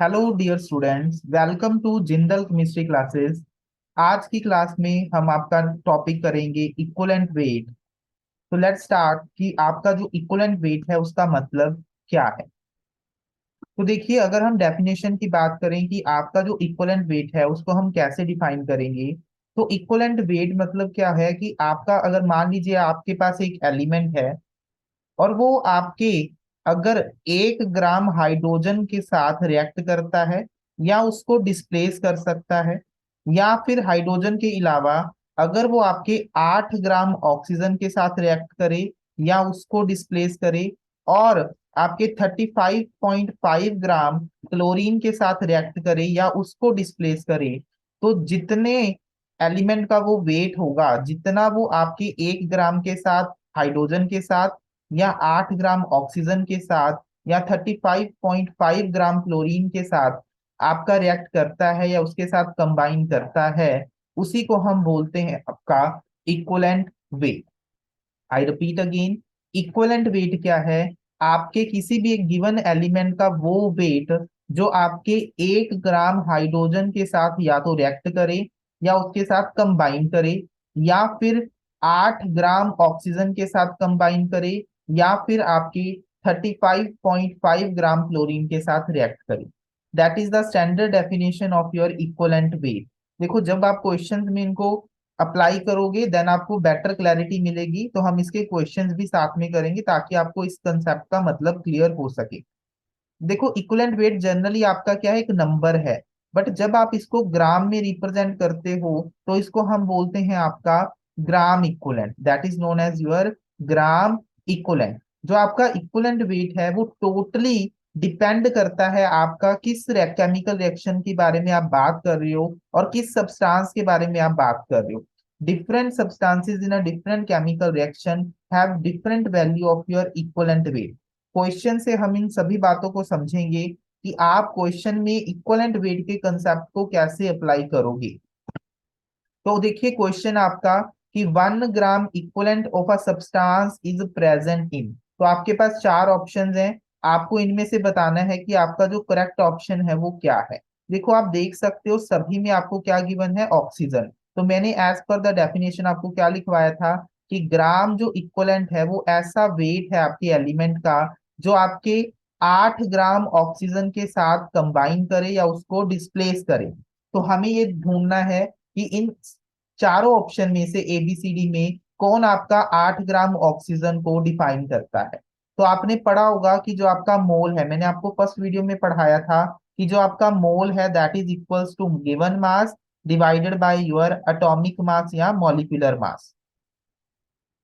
Hello dear students, welcome to Jindal chemistry classes. आज की class में हम आपका टॉपिक करेंगे इक्विवेलेंट वेट। तो लेट्स स्टार्ट कि आपका जो इक्विवेलेंट वेट है उसका मतलब क्या है। तो देखिए, अगर हम डेफिनेशन की बात करें कि आपका जो इक्विवेलेंट वेट है उसको हम कैसे डिफाइन करेंगे। तो इक्विवेलेंट वेट मतलब क्या है कि आपका, अगर मान लीजिए आपके पास एक एलिमेंट है और वो आपके, अगर 1 ग्राम हाइड्रोजन के साथ रिएक्ट करता है या उसको डिस्प्लेस कर सकता है, या फिर हाइड्रोजन के अलावा अगर वो आपके 8 ग्राम ऑक्सीजन के साथ रिएक्ट करे या उसको डिस्प्लेस करे, और आपके 35.5 ग्राम क्लोरीन के साथ रिएक्ट करे या उसको डिस्प्लेस करे, तो जितने एलिमेंट का वो वेट होगा, जितना वो आपके 1 ग्राम के साथ हाइड्रोजन के साथ या 8 ग्राम ऑक्सीजन के साथ या 35.5 ग्राम क्लोरीन के साथ आपका रिएक्ट करता है या उसके साथ कंबाइन करता है, उसी को हम बोलते हैं आपका equivalent weight. I repeat again, equivalent weight क्या है? आपके किसी भी एक गिवन एलिमेंट का वो वेट जो आपके 1 ग्राम हाइड्रोजन के साथ या तो रिएक्ट करे या उसके साथ कंबाइन करे, या फिर 8 ग्राम ऑक्सीजन के साथ कंबाइन करे, या फिर आपकी 35.5 ग्राम क्लोरीन के साथ रिएक्ट करे। That is the standard definition of your equivalent weight. देखो, जब आप क्वेश्चंस में इनको अप्लाई करोगे देन आपको बेटर क्लैरिटी मिलेगी। तो हम इसके क्वेश्चंस भी साथ में करेंगे ताकि आपको इस कंसेप्ट का मतलब क्लियर हो सके। देखो, इक्विवेलेंट वेट जनरली आपका क्या है, एक नंबर है। बट जब आप इसको ग्राम में रिप्रेजेंट करते हो तो इसको हम बोलते हैं आपका gram equivalent. That is known as your gram equivalent. जो आपका इक्विवेलेंट वेट है वो टोटली डिपेंड करता है आपका किस केमिकल रिएक्शन के बारे में आप बात कर रहे हो और किस सब्सटेंस के बारे में आप बात कर रहे हो। Different substances in a different chemical reaction have different value of your equivalent weight. Question से हम इन सभी बातों को समझेंगे कि आप क्वेश्चन में इक्विवेलेंट वेट के कंसेप्ट को कैसे अप्लाई करोगे। तो देखिए, क्वेश्चन आपका कि 1 gram equivalent of a substance is present in. तो आपके पास 4 ऑप्शंस हैं, आपको इनमें से बताना है कि आपका जो करेक्ट ऑप्शन है वो क्या है। देखो, आप देख सकते हो सभी में आपको क्या गिवन है, ऑक्सीजन। तो मैंने एज पर द डेफिनेशन आपको क्या लिखवाया था कि ग्राम जो इक्विवेलेंट है वो ऐसा वेट है आपके एलिमेंट का जो आपके 8 ग्राम ऑक्सीजन के साथ कंबाइन करे या उसको डिस्प्लेस करे। तो हमें ये ढूंढना है कि इन चारों ऑप्शन में से ABCD में कौन आपका 8 ग्राम ऑक्सीजन को डिफाइन करता है। तो आपने पढ़ा होगा कि जो आपका मोल है, मैंने आपको फर्स्ट वीडियो में पढ़ाया था कि जो आपका मोल है that is equals to given mass divided by your atomic mass या मॉलिक्यूलर मास।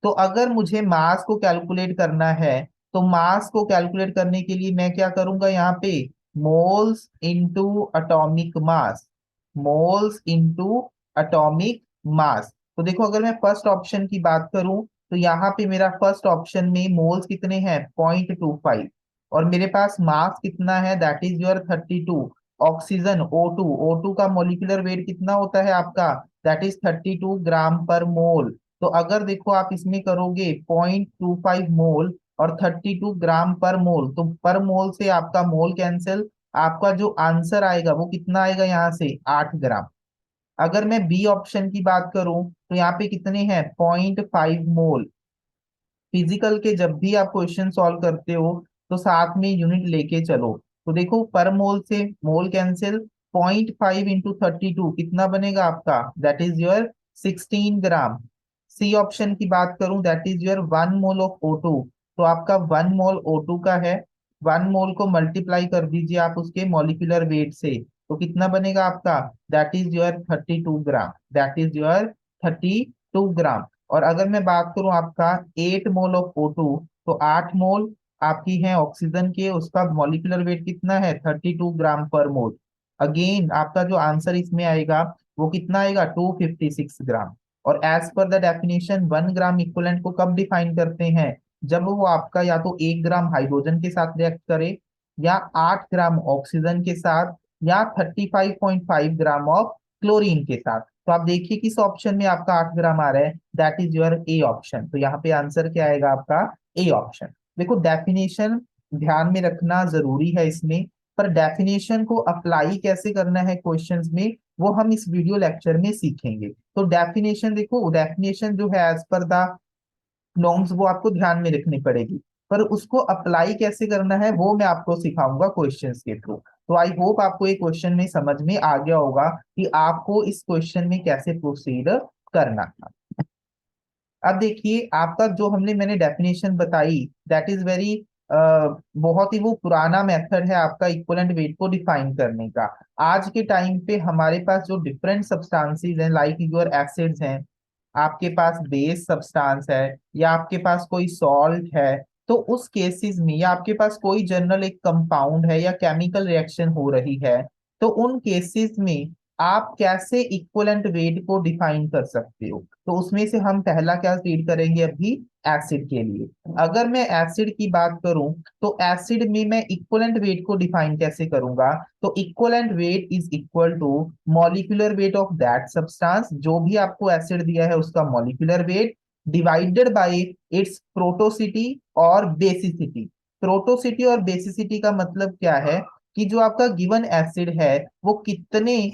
तो अगर मुझे मास को कैलकुलेट करना है, तो मास को कैलकुलेट करने के लिए मैं क्या करूंगा, यहाँ पे moles into atomic mass, moles into atomic mass. तो देखो, अगर मैं फर्स्ट ऑप्शन की बात करूं तो यहाँ पे मेरा फर्स्ट ऑप्शन में मोल्स कितने हैं, 0.25, और मेरे पास मास कितना है, that is your 32। Oxygen O2, O2 का मोलिकुलर वेट कितना होता है आपका, दैट इज 32 ग्राम पर मोल। तो अगर देखो आप इसमें करोगे 0.25 मोल और 32 ग्राम पर मोल, तो पर मोल से आपका मोल कैंसिल, आपका जो आंसर आएगा वो कितना आएगा, यहाँ से 8 ग्राम। अगर मैं बी ऑप्शन की बात करूं तो यहाँ पे कितने हैं, 0.5 मोल। फिजिकल के जब भी आप क्वेश्चन सॉल्व करते हो तो साथ में यूनिट लेके चलो। तो देखो, पर मोल से मोल कैंसिल, 0.5 इंटू 32 कितना बनेगा आपका, that is your 16 gram. C option की बात करूं that is your 1 mole of O2। तो आपका 1 मोल O2 का है, 1 मोल को मल्टीप्लाई कर दीजिए आप उसके मॉलिक्यूलर वेट से, तो कितना बनेगा आपका, that is your 32 gram, that is your 32 ग्राम। और अगर मैं बात करूं आपका 8 मोल ऑफ O2, तो 8 मोल आपकी है ऑक्सीजन के, उसका मॉलिक्यूलर वेट कितना है, 32 ग्राम पर मोल। अगेन आपका जो आंसर इसमें आएगा वो कितना आएगा, 256 ग्राम। और as per the definition 1 gram equivalent को कब डिफाइन करते हैं, जब वो आपका या तो 1 ग्राम हाइड्रोजन के साथ रिएक्ट करे, या 8 ग्राम ऑक्सीजन के साथ, या 35.5 ग्राम ऑफ क्लोरीन के साथ। तो आप देखिए किस ऑप्शन में आपका 8 ग्राम आ रहा है, that is your A option. तो यहाँ पे आंसर क्या आएगा आपका, ए ऑप्शन। देखो, डेफिनेशन ध्यान में रखना जरूरी है इसमें, पर डेफिनेशन को अप्लाई कैसे करना है क्वेश्चंस में, वो हम इस वीडियो लेक्चर में सीखेंगे। तो डेफिनेशन देखो, डेफिनेशन जो है एज पर द नॉर्म्स वो आपको ध्यान में रखनी पड़ेगी, पर उसको अप्लाई कैसे करना है वो मैं आपको सिखाऊंगा क्वेश्चंस के थ्रू। तो आई होप आपको ये क्वेश्चन में समझ में आ गया होगा कि आपको इस क्वेश्चन में कैसे प्रोसीड करना था। अब देखिए आपका जो मैंने डेफिनेशन बताई, दैट इज वेरी बहुत ही वो पुराना मेथड है आपका इक्विवेलेंट वेट को डिफाइन करने का। आज के टाइम पे हमारे पास जो डिफरेंट सब्सटेंसेस हैं, लाइक योर एसिड्स हैं, आपके पास बेस सब्सटेंस है, या आपके पास कोई सॉल्ट है, तो उस केसेस में, या आपके पास कोई जनरल एक कंपाउंड है या केमिकल रिएक्शन हो रही है, तो उन केसेस में आप कैसे इक्विवेलेंट वेट को डिफाइन कर सकते हो। तो उसमें से हम पहला क्या रीड करेंगे अभी, एसिड के लिए। अगर मैं एसिड की बात करूं, तो एसिड में मैं इक्विवेलेंट वेट को डिफाइन कैसे करूंगा। तो equivalent weight is equal to molecular weight of that substance, जो भी आपको एसिड दिया है उसका molecular weight, divided by its proticity और बेसिसिटी। प्रोटोसिटी और बेसिसिटी का मतलब क्या है कि जो आपका गिवन एसिड है वो कितने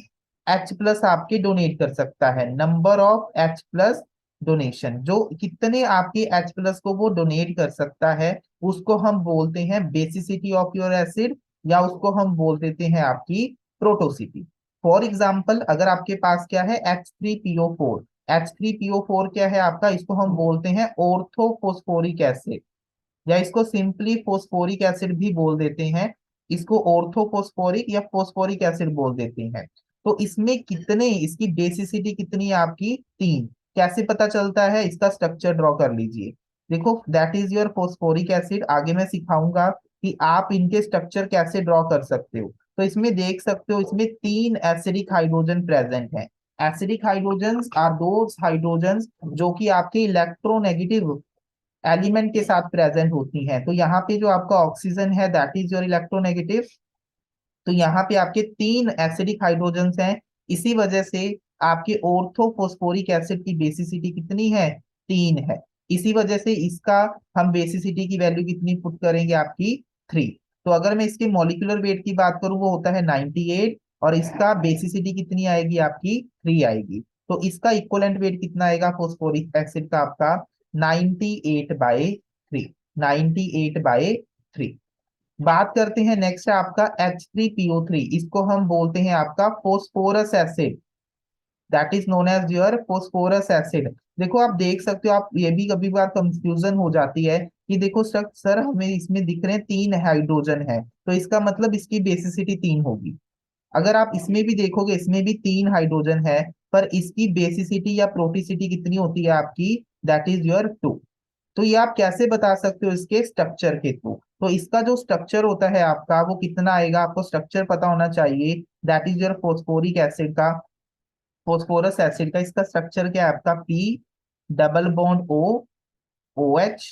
H प्लस आपके डोनेट कर सकता है, number of H plus donation, जो कितने आपके H प्लस को वो डोनेट कर सकता है, उसको हम बोलते हैं बेसिसिटी ऑफ योर एसिड, या उसको हम बोल देते हैं आपकी प्रोटोसिटी। फॉर एग्जाम्पल, अगर आपके पास क्या है H3PO4, H3PO4 क्या है आपका, इसको हम बोलते हैं ऑर्थोफॉस्फोरिक एसिड, या इसको सिंपली फोस्फोरिक एसिड भी बोल देते हैं, इसको ऑर्थोफॉस्फोरिक या फोस्फोरिक एसिड बोल देते हैं। तो इसमें कितने, इसकी बेसिसिटी कितनी है आपकी, 3। कैसे पता चलता है, इसका स्ट्रक्चर ड्रॉ कर लीजिए। देखो that is your phosphoric acid, आगे मैं सिखाऊंगा कि आप इनके स्ट्रक्चर कैसे ड्रॉ कर सकते हो। तो इसमें देख सकते हो, इसमें 3 एसिडिक हाइड्रोजन प्रेजेंट हैं। Acidic hydrogens are those hydrogens जो कि आपके इलेक्ट्रोनेगेटिव एलिमेंट के साथ प्रेजेंट होती हैं। तो यहाँ पे जो आपका ऑक्सीजन है दैट इज योर इलेक्ट्रोनेगेटिव। तो यहाँ पे आपके 3 एसिडिक हाइड्रोजन्स हैं, इसी वजह से आपके ऑर्थोफॉस्फोरिक एसिड की बेसिसिटी कितनी है, 3 है। इसी वजह से इसका हम बेसिसिटी की वैल्यू कितनी पुट करेंगे, आपकी 3। तो अगर मैं इसके मॉलिक्यूलर वेट की बात करूं वो होता है 98, और इसका बेसिसिटी कितनी आएगी आपकी, 3 आएगी। तो इसका इक्वलेंट वेट कितना आएगा फोस्फोरिक एसिड का आपका, 98/3, 98/3। बात करते हैं नेक्स्ट है आपका H3PO3, इसको हम बोलते हैं आपका phosphorus acid, that is known as your phosphorus acid. देखो आप देख सकते हो, आप ये भी कभी बार कंफ्यूजन हो जाती है कि देखो सर हमें इसमें दिख रहे हैं 3 हाइड्रोजन है, तो इसका मतलब इसकी बेसिसिटी 3 होगी। अगर आप इसमें भी देखोगे, इसमें भी 3 हाइड्रोजन है, पर इसकी बेसिसिटी या प्रोटिसिटी कितनी होती है आपकी, दैट इज योर 2। तो ये आप कैसे बता सकते हो, इसके स्ट्रक्चर के थ्रू। तो इसका जो स्ट्रक्चर होता है आपका वो कितना आएगा, आपको स्ट्रक्चर पता होना चाहिए, that is your phosphoric acid का, फोस्फोरस एसिड का इसका स्ट्रक्चर क्या है आपका, P double bond OH,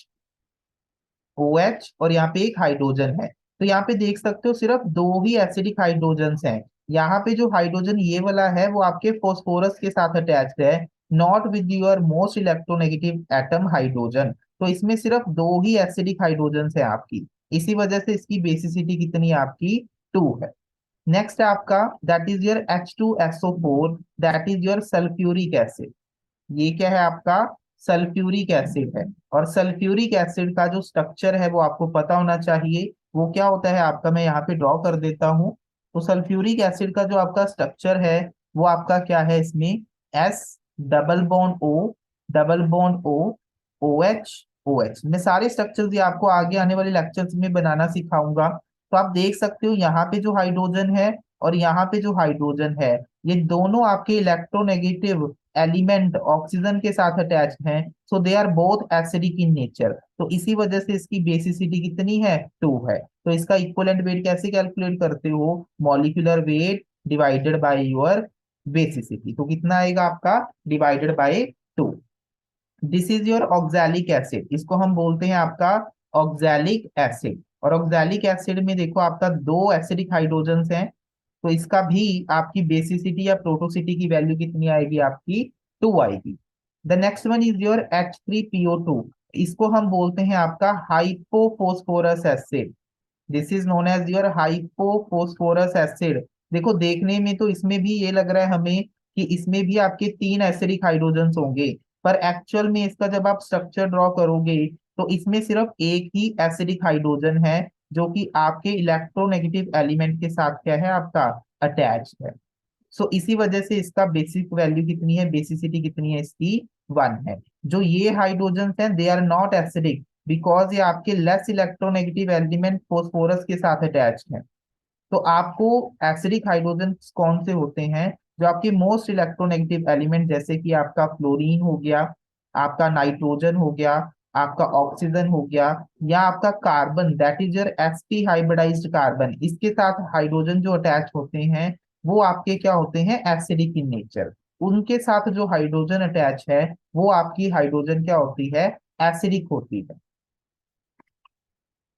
OH, और यहाँ पे एक हाइड्रोजन है। तो यहाँ पे देख सकते हो सिर्फ 2 ही एसिडिक हाइड्रोजन्स हैं। यहाँ पे जो हाइड्रोजन ये वाला है वो आपके फोस्फोरस के साथ अटैच्ड है, not with your most electronegative atom hydrogen. तो इसमें सिर्फ 2 ही एसिडिक हाइड्रोजन्स है आपकी, इसी वजह से इसकी बेसिसिटी कितनी है आपकी, 2 है। नेक्स्ट है आपका that is your H2SO4, that is your sulphuric acid. ये क्या है आपका, सल्फ्यूरिक एसिड है। और सल्फ्यूरिक एसिड का जो स्ट्रक्चर है वो आपको पता होना चाहिए, वो क्या होता है आपका, मैं यहाँ पे ड्रॉ कर देता हूँ। तो सल्फ्यूरिक एसिड का जो आपका स्ट्रक्चर है वो आपका क्या है, इसमें S double bond O OH OH। मैं सारे स्ट्रक्चर्स ये आपको आगे आने वाले लेक्चर्स में बनाना सिखाऊंगा। तो आप देख सकते हो यहाँ पे जो हाइड्रोजन है और यहाँ पे जो हाइड्रोजन है, ये दोनों आपके इलेक्ट्रोनेगेटिव एलिमेंट ऑक्सीजन के साथ अटैच्ड हैं, so they are both acidic in nature. तो इसी वजह से इसकी बेसिसिटी कितनी है, 2 है। तो इसका इक्विवेलेंट वेट कैसे कैलकुलेट करते हो, molecular weight divided by your basicity. तो कितना आएगा आपका, divided by 2। This is your oxalic acid, इसको हम बोलते हैं आपका ऑक्सैलिक एसिड। और ऑक्सैलिक एसिड में देखो आपका 2 एसिडिक हाइड्रोजन हैं, तो इसका भी आपकी बेसिसिटी या प्रोटोसिटी की वैल्यू कितनी आएगी आपकी, 2 आएगी। The next one is your H3PO2, इसको हम बोलते हैं आपका hypophosphorous acid, this is known as your hypophosphorous acid. देखो देखने में तो इसमें भी ये लग रहा है हमें कि इसमें भी आपके तीन एसिडिक हाइड्रोजन होंगे, पर एक्चुअल में इसका जब आप स्ट्रक्चर ड्रॉ करोगे तो इसमें सिर्फ एक ही एसिडिक हाइड्रोजन है, जो कि आपके इलेक्ट्रोनेगेटिव एलिमेंट के साथ क्या है, आपका अटैच है। सो इसी वजह से इसका बेसिक वैल्यू कितनी है, बेसिसिटी कितनी है इसकी, 1 है। जो ये हाइड्रोजन हैं they are not acidic, because ये आपके लेस इलेक्ट्रोनेगेटिव एलिमेंट फोस्फोरस के साथ अटैच है। तो आपको एसिडिक हाइड्रोजन कौन से होते हैं, जो आपके मोस्ट इलेक्ट्रोनेगेटिव एलिमेंट, जैसे कि आपका फ्लोरीन हो गया, आपका नाइट्रोजन हो गया, आपका ऑक्सीजन हो गया, या आपका carbon that is your sp hybridised carbon, इसके साथ हाइड्रोजन जो अटैच होते हैं वो आपके क्या होते हैं, एसिडिक इन नेचर। उनके साथ जो हाइड्रोजन अटैच है वो आपकी हाइड्रोजन क्या होती है, एसिडिक होती है।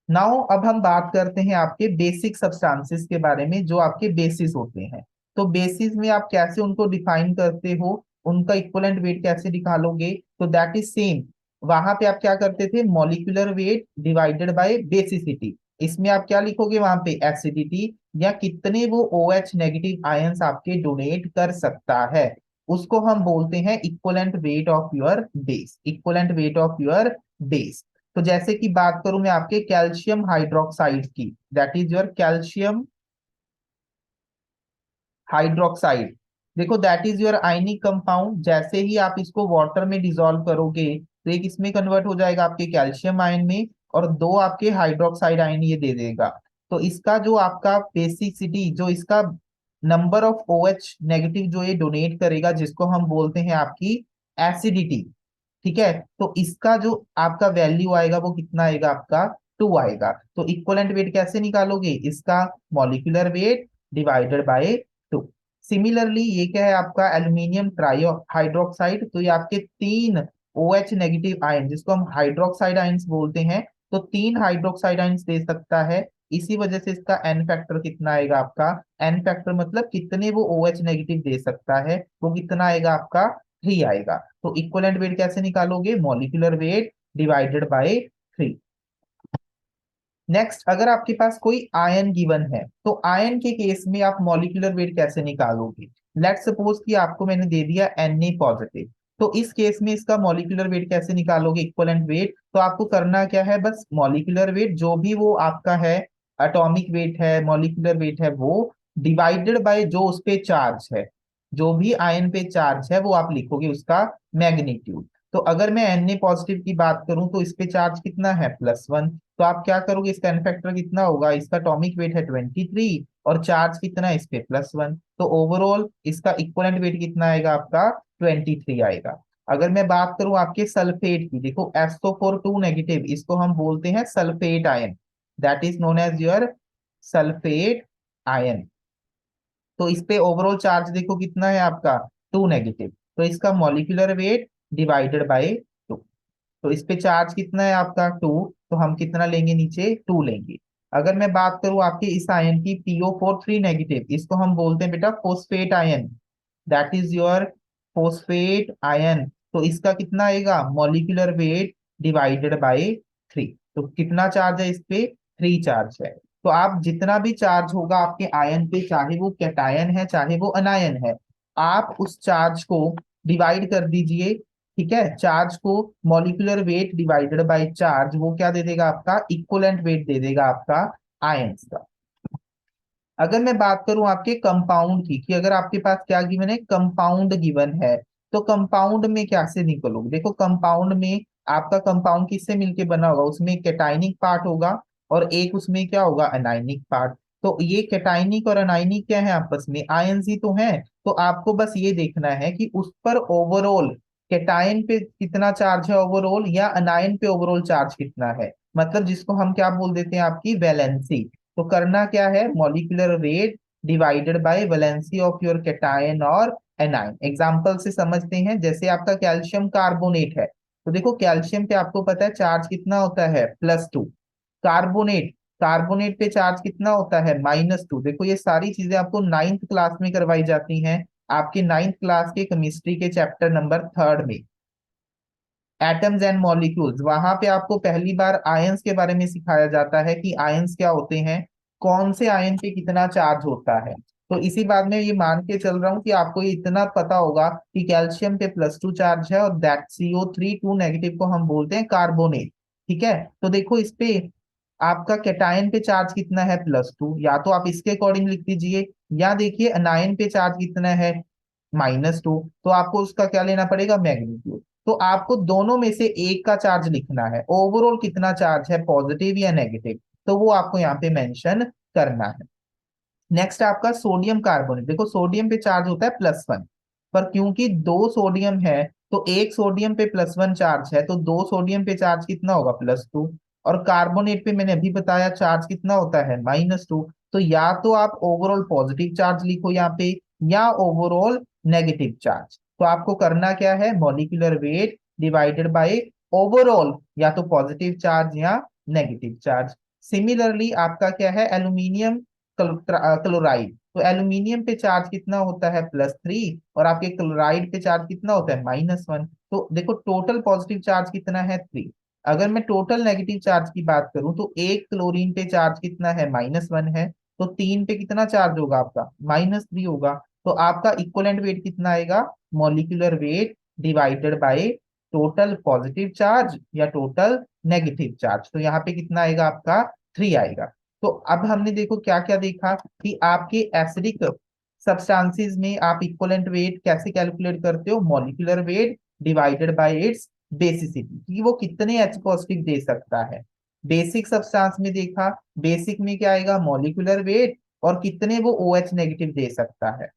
नाउ अब हम बात करते हैं आपके बेसिक सब्सटेंसेस के बारे में, जो आपके बेसिस होते हैं। तो बेसिस में आप कैसे उनको डिफाइन करते हो, उनका इक्विवेलेंट वेट कैसे निकालोगे, तो दैट इज सेम। वहां पे आप क्या करते थे, molecular weight divided bye basicity. इसमें आप क्या लिखोगे वहां पे, एसिडिटी, या कितने वो OH नेगेटिव आयंस आपके डोनेट कर सकता है, उसको हम बोलते हैं equivalent weight of your base, equivalent weight of your base. तो जैसे कि बात करूं मैं आपके कैल्शियम हाइड्रोक्साइड की, that is your calcium hydroxide. देखो that is your ionic compound, जैसे ही आप इसको वाटर में डिसॉल्व करोगे तो एक इसमें कन्वर्ट हो जाएगा आपके कैल्शियम आयन में, और दो आपके हाइड्रोक्साइड आयन ये दे देगा। तो इसका जो आपका बेसिसिटी, जो इसका नंबर ऑफ OH नेगेटिव जो ये डोनेट करेगा, जिसको हम बोलते हैं आपकी एसिडिटी, ठीक है। तो इसका जो आपका वैल्यू आएगा वो कितना आएगा, आपका 2 आएगा। तो इक्विवेलेंट वेट कैसे निकालोगे, इसका molecular weight divided bye 2। Similarly ये क्या है आपका एल्यूमिनियम ट्राई हाइड्रोक्साइड, तो ये आपके तीन OH नेगेटिव आयन, जिसको हम हाइड्रोक्साइड आयंस बोलते हैं, तो तीन हाइड्रोक्साइड आयंस दे सकता है। इसी वजह से इसका एन फैक्टर कितना आएगा आपका, एन फैक्टर मतलब कितने वो OH नेगेटिव दे सकता है, वो कितना आएगा आपका, 3 आएगा। तो इक्विवेलेंट वेट कैसे निकालोगे, molecular weight divided bye 3। Next, अगर आपके पास कोई आयन गिवन है तो आयन के केस में आप मॉलिक्यूलर वेट कैसे निकालोगे। लेट सपोज कि आपको मैंने दे दिया Na पॉजिटिव, तो इस केस में इसका मॉलिक्यूलर वेट कैसे निकालोगे, इक्विवेलेंट वेट। तो आपको करना क्या है, बस मॉलिक्यूलर वेट जो भी वो आपका है, एटॉमिक वेट है, मॉलिक्यूलर वेट है, वो डिवाइडेड बाय जो उस पे चार्ज है, जो भी आयन पे चार्ज है वो आप लिखोगे उसका मैग्नीट्यूड। तो अगर मैं Na पॉजिटिव की बात करूं तो इस पे चार्ज कितना है, +1। तो आप क्या करोगे, इसका एन फैक्टर कितना होगा, इसका एटॉमिक वेट है 23, और चार्ज कितना है इस पे, +1। तो ओवरऑल इसका इक्विवेलेंट वेट कितना आएगा आपका, 23 आएगा। अगर मैं बात करूं आपके सल्फेट की, देखो SO4 2 नेगेटिव, इसको हम बोलते हैं sulphate ion, that is known as your sulphate ion. तो इस पे ओवरऑल चार्ज देखो कितना है आपका, 2 नेगेटिव। तो इसका मॉलिक्यूलर वेट डिवाइडेड बाय 2। तो इस पे चार्ज कितना है आपका, 2, तो हम कितना लेंगे, नीचे 2 लेंगे। अगर मैं बात करूं आपके इस आयन की PO4 3 नेगेटिव, इसको हम बोलते हैं बेटा phosphate ion, that is your phosphate ion. तो इसका कितना आएगा, मॉलिक्यूलर वेट डिवाइडेड बाय 3। तो कितना चार्ज है इस पे, 3 चार्ज है। तो आप जितना भी चार्ज होगा आपके आयन पे, चाहे वो कैटायन है चाहे वो अनायन है, आप उस चार्ज को डिवाइड कर दीजिए, ठीक है। चार्ज को molecular weight divided by charge, वो क्या दे देगा आपका, इक्विवेलेंट वेट दे देगा आपका आयंस का। अगर मैं बात करूं आपके कंपाउंड की, कि अगर आपके पास क्या गिवन है, कंपाउंड गिवन है, तो कंपाउंड में कैसे निकलोगे। देखो कंपाउंड में आपका कंपाउंड किससे मिलके बना होगा, उसमें कैटाइनिक पार्ट होगा और एक उसमें क्या होगा, अनाइनिक पार्ट। तो ये कैटाइनिक और अनाइनिक क्या है, आपस में आयंस ही तो है। तो आपको बस ये देखना है कि उस पर ओवरऑल कैटायन पे कितना चार्ज है ओवरऑल, या अनायन पे ओवरऑल चार्ज कितना है, मतलब जिसको हम क्या बोल देते हैं, आपकी वैलेंसी। तो करना क्या है, molecular weight divided bye valency of your cation और एनायन। एग्जांपल से समझते हैं, जैसे आपका कैल्शियम कार्बोनेट है, तो देखो कैल्शियम पे आपको पता है चार्ज कितना होता है, +2। कार्बोनेट, कार्बोनेट पे चार्ज कितना होता है, -2। देखो ये सारी चीजें आपको 9th क्लास में करवाई जाती हैं, आपके 9th क्लास के केमिस्ट्री के चैप्टर नंबर 3 में। एटम्स एंड मॉलिक्यूल्स, वहां पे आपको पहली बार आयंस के बारे में सिखाया जाता है कि आयंस क्या होते हैं, कौन से आयन पे कितना चार्ज होता है। तो इसी बात में ये मान के चल रहा हूँ कि आपको ये इतना पता होगा कि कैल्शियम पे +2 चार्ज है, और दैट CO3 2 नेगेटिव को हम बोलते हैं कार्बोनेट। ठीक है, तो देखो इस पे आपका कैटायन पे चार्ज कितना है, +2, या तो आप इसके अकॉर्डिंग लिख दीजिए, या देखिए अनायन पे चार्ज कितना है, -2, तो आपको उसका क्या लेना पड़ेगा, मैग्नीट्यूड। तो आपको दोनों में से एक का चार्ज लिखना है, ओवरऑल कितना चार्ज है, पॉजिटिव या नेगेटिव, तो वो आपको यहाँ पे मेंशन करना है। नेक्स्ट आपका सोडियम कार्बोनेट, देखो सोडियम पे चार्ज होता है +1, पर क्योंकि दो सोडियम है तो एक सोडियम पे +1 चार्ज है, तो दो सोडियम पे चार्ज कितना होगा, +2। और कार्बोनेट पे मैंने अभी बताया चार्ज कितना होता है, -2। तो या तो आप ओवरऑल पॉजिटिव चार्ज लिखो यहाँ पे, या ओवरऑल नेगेटिव चार्ज। तो आपको करना क्या है, molecular weight divided bye overall, या तो पॉजिटिव चार्ज या नेगेटिव चार्ज। सिमिलरली आपका क्या है, एल्यूमिनियम क्लोराइड, तो एल्यूमिनियम पे चार्ज कितना होता है, +3, और आपके क्लोराइड पे चार्ज कितना होता है, -1। तो देखो टोटल पॉजिटिव चार्ज कितना है, 3। अगर मैं टोटल नेगेटिव चार्ज की बात करूं तो एक क्लोरीन पे चार्ज कितना है, -1 है, तो 3 पे कितना चार्ज होगा आपका, -3 होगा। तो आपका इक्वलेंट वेट कितना आएगा, molecular weight divided by total positive charge या टोटल नेगेटिव चार्ज, तो यहाँ पे कितना आएगा आपका, 3 आएगा। तो अब हमने देखो क्या क्या देखा कि आपके एसिडिक सब्सटेंसेस में आप इक्वलेंट वेट कैसे कैलकुलेट करते हो, molecular weight divided by it's basicity, कि वो कितने H पॉजिटिव दे सकता है। बेसिक सब्सटेंस में देखा, बेसिक में क्या आएगा, मॉलिक्यूलर वेट, और कितने वो OH नेगेटिव दे सकता है।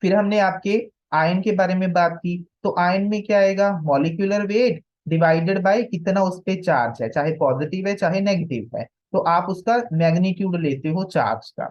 फिर हमने आपके आयन के बारे में बात की, तो आयन में क्या आएगा, मॉलिक्यूलर वेट डिवाइडेड बाय कितना उस पे चार्ज है, चाहे पॉजिटिव है चाहे नेगेटिव है, तो आप उसका मैग्नीट्यूड लेते हो चार्ज का।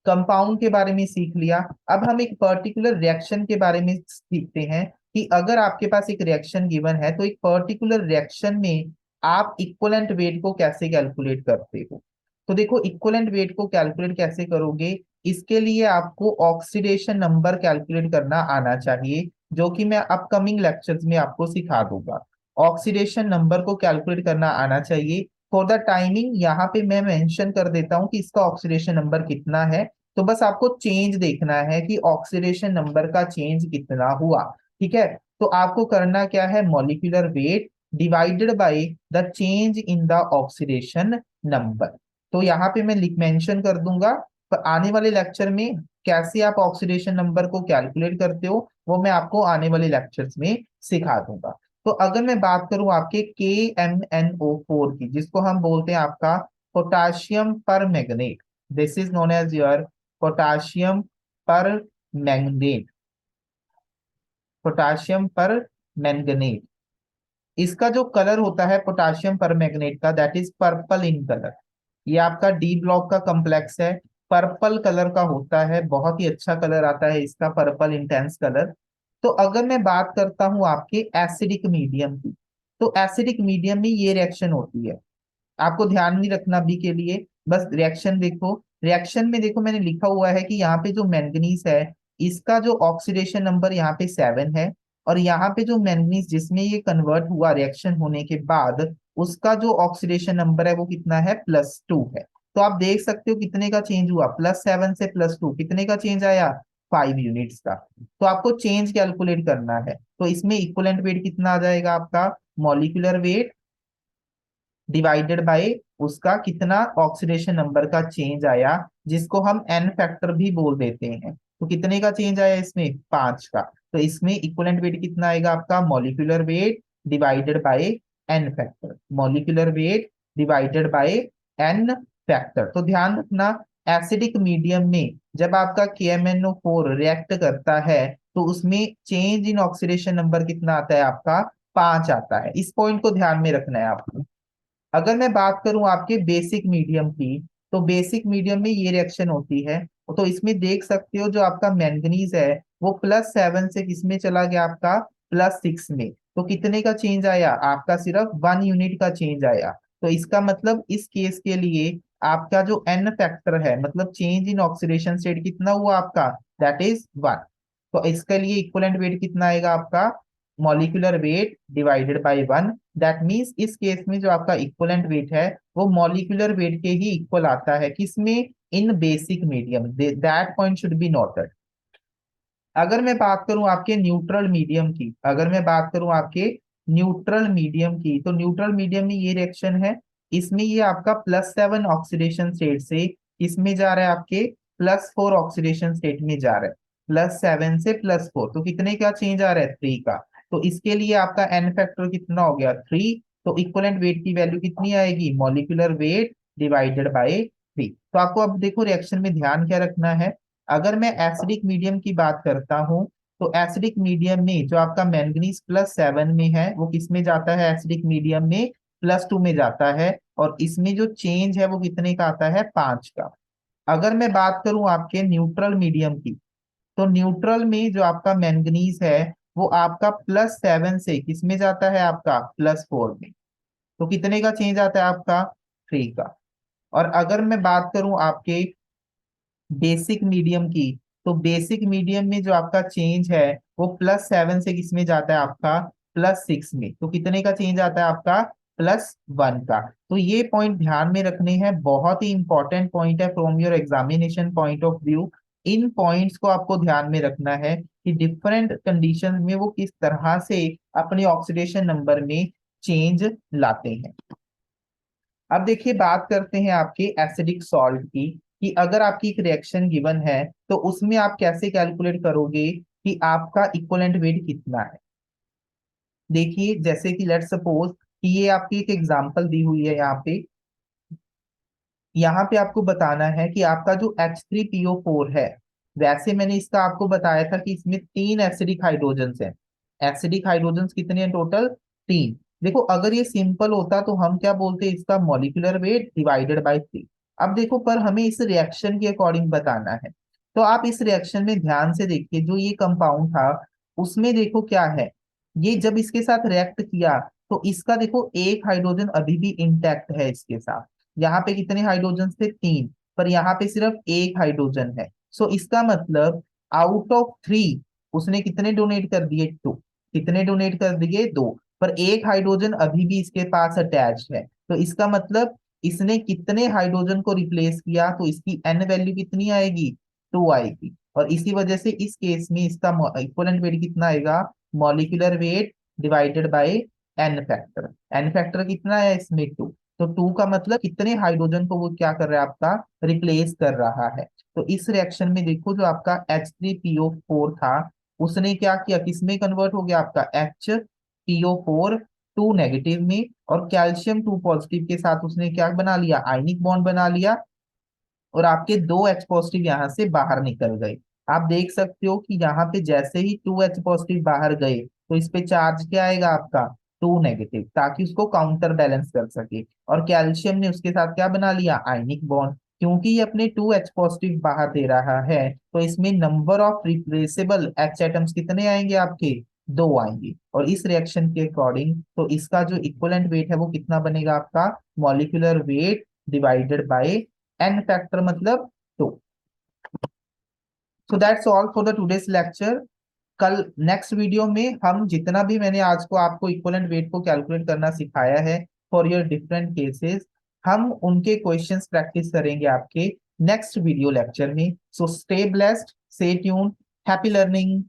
कंपाउंड के बारे में सीख लिया। अब हम एक पर्टिकुलर रिएक्शन के बारे में सीखते हैं कि अगर आपके पास एक रिएक्शन गिवन है तो एक पर्टिकुलर रिएक्शन में आप इक्वलेंट वेट को कैसे कैलकुलेट करते हो। तो देखो इक्वलेंट वेट को कैलकुलेट कैसे करोगे, इसके लिए आपको ऑक्सीडेशन नंबर कैलकुलेट करना आना चाहिए, जो कि मैं अपकमिंग लेक्चर्स में आपको सिखा दूंगा। ऑक्सीडेशन नंबर को कैलकुलेट करना आना चाहिए। फॉर द टाइमिंग यहाँ पे मैं मेंशन कर देता हूँ कि इसका ऑक्सीडेशन नंबर कितना है, तो बस आपको चेंज देखना है कि ऑक्सीडेशन नंबर का चेंज कितना हुआ। ठीक है, तो आपको करना क्या है, molecular weight divided by the change in the oxidation number. तो यहाँ पे मैं लिख मेंशन कर दूंगा, पर आने वाले लेक्चर में कैसे आप ऑक्सीडेशन नंबर को कैलकुलेट करते हो वो मैं आपको आने वाले लेक्चर्स में सिखा दूंगा। तो अगर मैं बात करूं आपके KMnO4 की, जिसको हम बोलते हैं आपका potassium permanganate, this is known as your potassium permanganate, potassium permanganate. इसका जो कलर होता है पोटाशियम परमैंगनेट का, that is purple in colour. ये आपका डी ब्लॉक का कॉम्प्लेक्स है, पर्पल कलर का होता है, बहुत ही अच्छा कलर आता है इसका, पर्पल इंटेंस कलर। तो अगर मैं बात करता हूं आपके एसिडिक मीडियम की, तो एसिडिक मीडियम में ये रिएक्शन होती है, आपको ध्यान नहीं रखना अभी के लिए, बस रिएक्शन देखो। रिएक्शन में देखो मैंने लिखा हुआ है कि यहाँ पे जो मैंगनीज है, इसका जो ऑक्सीडेशन नंबर यहाँ पे 7 है, और यहाँ पे जो मैंगनीज जिसमें ये कन्वर्ट हुआ रिएक्शन होने के बाद, उसका जो ऑक्सीडेशन नंबर है वो कितना है, +2 है। तो आप देख सकते हो कितने का चेंज हुआ, +7 से +2 कितने का चेंज आया, 5 यूनिट्स का। तो आपको चेंज कैलकुलेट करना है, तो इसमें इक्वलेंट वेट कितना आ जाएगा आपका, मॉलिक्यूलर वेट डिवाइडेड बाय उसका कितना ऑक्सीडेशन नंबर का चेंज आया, जिसको हम एन फैक्टर भी बोल देते हैं। तो कितने का चेंज आया इसमें, 5 का। तो इसमें इक्वलेंट वेट कितना आएगा आपका, molecular weight divided by n factor, molecular weight divided by n factor. तो ध्यान रखना, एसिडिक मीडियम में जब आपका KMnO4 रिएक्ट करता है तो उसमें चेंज इन ऑक्सीडेशन नंबर कितना आता है आपका, 5 आता है। इस पॉइंट को ध्यान में रखना है आपको। अगर मैं बात करूं आपके बेसिक मीडियम की, तो बेसिक मीडियम में ये रिएक्शन होती है, तो इसमें देख सकते हो जो आपका मैंगनीज है वो +7 से किसमें चला गया आपका, +6 में। तो कितने का चेंज आया आपका, सिर्फ 1 यूनिट का चेंज आया। तो इसका मतलब इस केस के लिए आपका जो एन फैक्टर है, मतलब चेंज इन ऑक्सीडेशन स्टेट कितना हुआ आपका, दैट इज 1। तो इसके लिए इक्वलेंट वेट कितना आएगा आपका, molecular weight divided bye 1। That means इस केस में जो आपका इक्वलेंट वेट है वो मॉलिक्यूलर वेट के ही इक्वल आता है, किसमें, in basic medium. That point should be noted. अगर मैं बात करूं आपके न्यूट्रल मीडियम की, अगर मैं बात करूं आपके न्यूट्रल मीडियम की, तो न्यूट्रल मीडियम में ये रिएक्शन है, इसमें ये आपका +7 ऑक्सीडेशन स्टेट से इसमें जा रहा है, आपके +4 ऑक्सीडेशन स्टेट में जा रहा है। +7 से +4, तो कितने का चेंज आ रहा है, 3 का। तो इसके लिए आपका एन फैक्टर कितना हो गया, 3। तो इक्वलेंट वेट की वैल्यू कितनी आएगी, मॉलिक्यूलर वेट डिवाइडेड बाय 3। तो आपको अब देखो रिएक्शन में ध्यान क्या रखना है। अगर मैं एसिडिक मीडियम की बात करता हूं, तो एसिडिक मीडियम में जो आपका मैंगनीज +7 में है वो किस में जाता है, एसिडिक मीडियम में +2 में जाता है, और इसमें जो चेंज है वो कितने का आता है, 5 का। अगर मैं बात करूं आपके न्यूट्रल मीडियम की, तो न्यूट्रल में जो आपका मैंगनीज है वो आपका +7 से किस में जाता है, आपका +4 में। तो कितने का चेंज आता है आपका, 3 का। और अगर मैं बात करूं आपके बेसिक मीडियम की, तो बेसिक मीडियम में जो आपका चेंज है वो +7 से किसमें जाता है, आपका +6 में। तो कितने का चेंज आता है आपका, +1 का। तो ये पॉइंट ध्यान में रखने हैं, बहुत ही इंपॉर्टेंट पॉइंट है from your examination point of view. In points को आपको ध्यान में रखना है कि डिफरेंट कंडीशन में वो किस तरह से अपने ऑक्सीडेशन नंबर में चेंज लाते हैं। अब देखिए बात करते हैं आपके एसिडिक सॉल्ट की, कि अगर आपकी एक रिएक्शन गिवन है तो उसमें आप कैसे कैलकुलेट करोगे कि आपका इक्वलेंट वेट कितना है। देखिए जैसे कि लेट्स सपोज कि ये आपकी एक एग्जांपल दी हुई है यहाँ पे आपको बताना है कि आपका जो H3PO4 है, वैसे मैंने इसका आपको बताया था कि इसमें 3 एसिडिक हाइड्रोजन हैं। एसिडिक हाइड्रोजन कितने हैं टोटल, 3। देखो अगर ये सिंपल होता तो हम क्या बोलते, इसका मॉलिक्यूलर वेट डिवाइडेड बाय 3। अब देखो पर हमें इस रिएक्शन के अकॉर्डिंग बताना है, तो आप इस रिएक्शन में ध्यान से देखिए, जो ये कंपाउंड था उसमें देखो क्या है, ये जब इसके साथ रिएक्ट किया तो इसका देखो एक हाइड्रोजन अभी भी इंटैक्ट है इसके साथ। यहाँ पे कितने हाइड्रोजन थे, 3, पर यहाँ पे सिर्फ एक हाइड्रोजन है। सो इसका मतलब आउट ऑफ 3 उसने कितने डोनेट कर दिए, 2। कितने डोनेट कर दिए, 2। पर एक हाइड्रोजन अभी भी इसके पास अटैच है, तो इसका मतलब इसने कितने हाइड्रोजन को रिप्लेस किया, तो इसकी एन वैल्यू कितनी आएगी, 2 आएगी। और इसी वजह से इस केस में इसका इक्विवेलेंट वेट कितना आएगा, molecular weight divided by n factor. N factor कितना है इसमें, 2। तो 2 का मतलब कितने हाइड्रोजन को वो क्या कर रहा है, आपका रिप्लेस कर रहा है। तो इस रिएक्शन में देखो जो आपका H3PO4 था उसने क्या किया, किसमें कन्वर्ट हो गया, आपका HPO4 2 नेगेटिव में, और कैल्शियम 2 पॉजिटिव के साथ उसने क्या बना लिया, आयनिक बॉन्ड बना लिया, और आपके 2 H पॉजिटिव यहाँ से बाहर निकल गए। आप देख सकते हो कि यहाँ पे जैसे ही 2 H पॉजिटिव बाहर गए तो इस पे चार्ज क्या आएगा, आपका 2 नेगेटिव, ताकि उसको काउंटर बैलेंस कर सके। और कैल्शियम ने उसके साथ क्या बना लिया, आयनिक बॉन्ड। क्योंकि ये अपने 2 H पॉजिटिव बाहर दे रहा है तो इसमें number of replaceable H atoms कितने आएंगे, आपके 2 आएंगे। और इस रिएक्शन के अकॉर्डिंग तो इसका जो इक्विवेलेंट वेट है वो कितना बनेगा, आपका molecular weight divided by n factor मतलब 2। So that's all for the today's lecture. कल नेक्स्ट वीडियो में हम जितना भी मैंने आज को आपको इक्विवेलेंट वेट को कैलकुलेट करना सिखाया है फॉर योर डिफरेंट केसेस, हम उनके क्वेश्चंस प्रैक्टिस करेंगे आपके नेक्स्ट वीडियो लेक्चर में। So stay blessed, stay tuned, happy learning.